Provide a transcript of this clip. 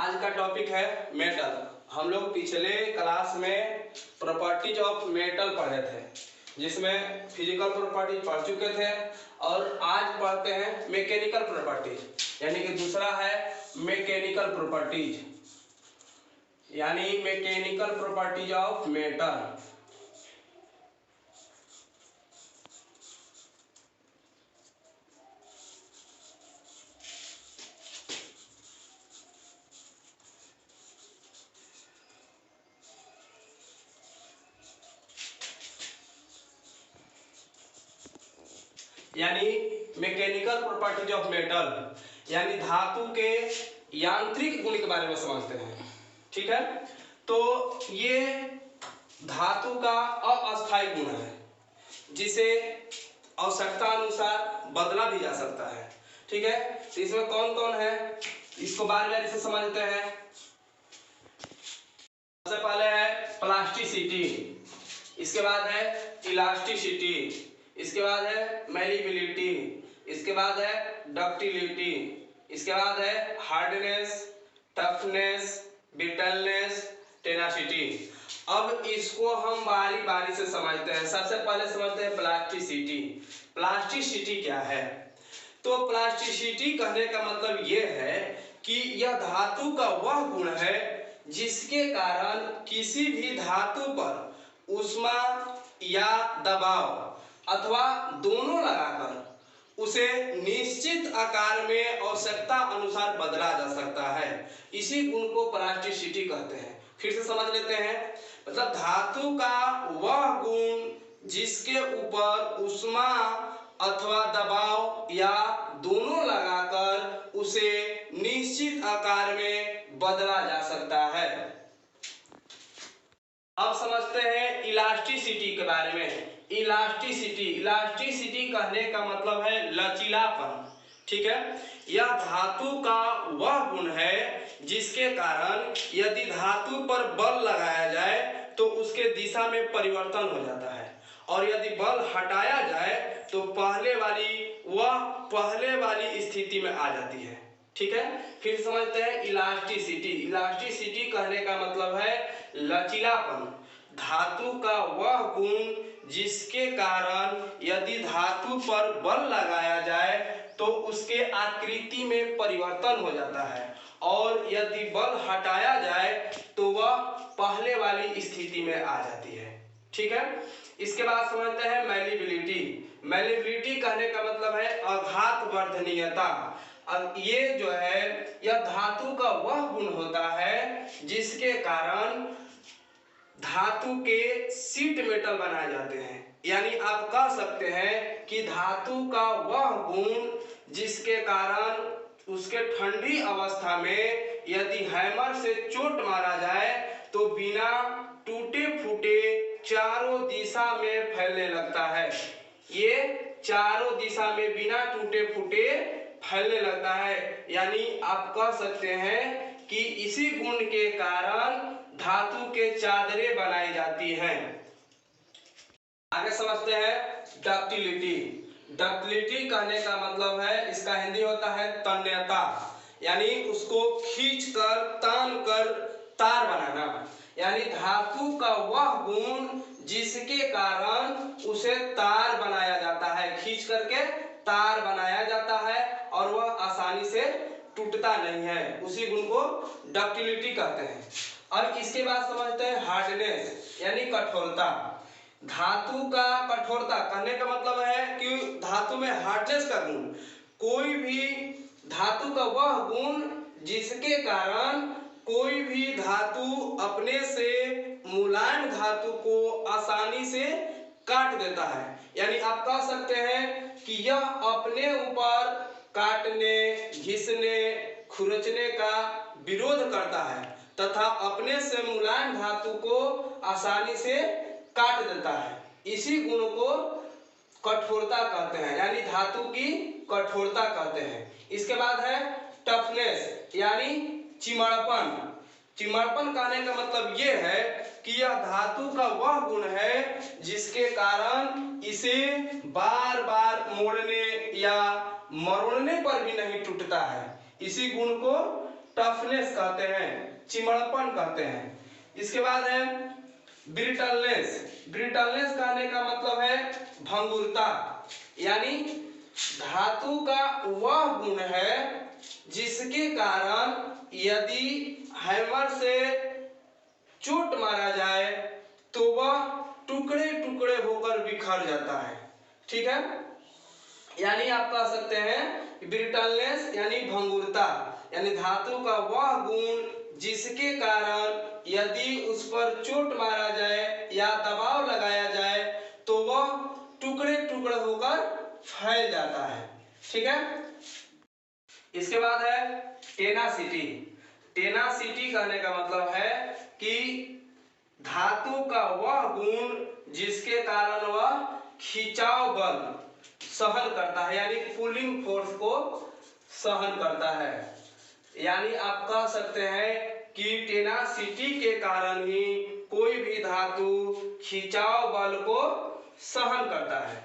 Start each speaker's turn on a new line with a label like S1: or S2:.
S1: आज का टॉपिक है मेटल। हम लोग पिछले क्लास में प्रॉपर्टीज ऑफ मेटल पढ़े थे, जिसमें फिजिकल प्रॉपर्टीज पढ़ चुके थे और आज पढ़ते हैं मैकेनिकल प्रॉपर्टीज, यानी कि दूसरा है मैकेनिकल प्रॉपर्टीज, यानी मैकेनिकल प्रॉपर्टीज ऑफ मेटल। यानी मैकेनिकल प्रॉपर्टीज ऑफ मेटल, यानी धातु के यांत्रिक गुण के बारे में समझते हैं। ठीक है, तो ये धातु का अस्थायी गुण है, जिसे आवश्यकता अनुसार बदला भी जा सकता है। ठीक है, तो इसमें कौन कौन है, इसको बार बार से समझते हैं। सबसे पहले है प्लास्टिसिटी, इसके बाद है इलास्टिसिटी, इसके बाद है मैलिबिलिटी, इसके बाद है डक्टिलिटी, इसके बाद है हार्डनेस, टफनेस, ब्रिटलनेस, टेनासिटी। अब इसको हम बारी बारी से समझते हैं। सबसे पहले समझते हैं प्लास्टिसिटी। प्लास्टिसिटी क्या है? तो प्लास्टिसिटी कहने का मतलब यह है कि यह धातु का वह गुण है जिसके कारण किसी भी धातु पर ऊष्मा या दबाव अथवा दोनों लगाकर उसे निश्चित आकार में आवश्यकता अनुसार बदला जा सकता है। इसी गुण को प्लास्टिसिटी कहते हैं। फिर से समझ लेते हैं। मतलब धातु का वह गुण जिसके ऊपर ऊष्मा अथवा दबाव या दोनों लगाकर उसे निश्चित आकार में बदला जा सकता है। अब समझते हैं इलास्टिसिटी के बारे में। इलास्टिसिटी कहने का मतलब है लचीलापन। ठीक है, यह धातु का वह गुण है जिसके कारण यदि धातु पर बल लगाया जाए तो उसके दिशा में परिवर्तन हो जाता है, और यदि बल हटाया जाए तो पहले वाली स्थिति में आ जाती है। ठीक है, फिर समझते हैं इलास्टिसिटी कहने का मतलब है लचीलापन। धातु का वह गुण जिसके कारण यदि धातु पर बल लगाया जाए तो उसके आकृति में परिवर्तन हो जाता है, और यदि बल हटाया जाए तो वह पहले वाली स्थिति में आ जाती है। ठीक है, इसके बाद समझते हैं मैलिबिलिटी कहने का मतलब है आघात वर्धनीयता। ये जो है यह धातु का वह गुण होता है जिसके कारण धातु के शीट मेटल बनाए जाते हैं। यानी आप कह सकते हैं कि धातु का वह गुण जिसके कारण उसके ठंडी अवस्था में यदि हैमर से चोट मारा जाए तो बिना टूटे फूटे चारों दिशा में फैलने लगता है। ये चारों दिशा में बिना टूटे फूटे फैलने लगता है। यानी आप कह सकते हैं कि इसी गुण के कारण धातु के चादरें बनाई जाती हैं। आगे समझते हैं डक्टिलिटी कहने का मतलब है, इसका हिंदी होता है तन्यता, यानी उसको खींचकर तान कर तार बनाना। यानी धातु का वह गुण जिसके कारण उसे तार बनाया जाता है, खींच करके तार बनाया जाता है और वह आसानी से टूटता नहीं है। उसी गुण को डक्टिलिटी कहते हैं। अब इसके बाद समझते हैं हार्डनेस, यानी कठोरता। धातु का कठोरता कहने का मतलब है कि धातु में हार्डनेस का गुण, कोई भी धातु का वह गुण जिसके कारण कोई भी धातु अपने से मुलायम धातु को आसानी से काट देता है। यानी आप कह सकते हैं कि यह अपने ऊपर काटने, घिसने, खुरचने का विरोध करता है तथा अपने से मुलायम धातु को आसानी से काट देता है। इसी गुण को कठोरता कहते हैं, यानी धातु की कठोरता कहते हैं। इसके बाद है टफनेस, यानी चिमड़पन कहने का मतलब ये है कि यह धातु का वह गुण है जिसके कारण इसे बार बार मोड़ने या मरोड़ने पर भी नहीं टूटता है। इसी गुण को टफनेस कहते हैं, चिमड़पन कहते हैं। इसके बाद है ब्रिटलनेस। ब्रिटलनेस कहने का मतलब है भंगुरता, यानी धातु का वह गुण है जिसके कारण यदि हैमर से चोट मारा जाए तो वह टुकड़े टुकड़े होकर बिखर जाता है। ठीक है, यानी आप कह सकते हैं ब्रिटलनेस यानी भंगुरता, यानी धातु का वह गुण जिसके कारण यदि उस पर चोट मारा जाए या दबाव लगाया जाए तो वह टुकड़े टुकड़े होकर फैल जाता है। ठीक है, इसके बाद है टेनासिटी। टेनासिटी कहने का मतलब है कि धातु का वह गुण जिसके कारण वह खिंचाव बल सहन करता है, यानी पुलिंग फोर्स को सहन करता है। यानी आप कह सकते हैं कि टेनासिटी के कारण ही कोई भी धातु खिंचाव बल को सहन करता है।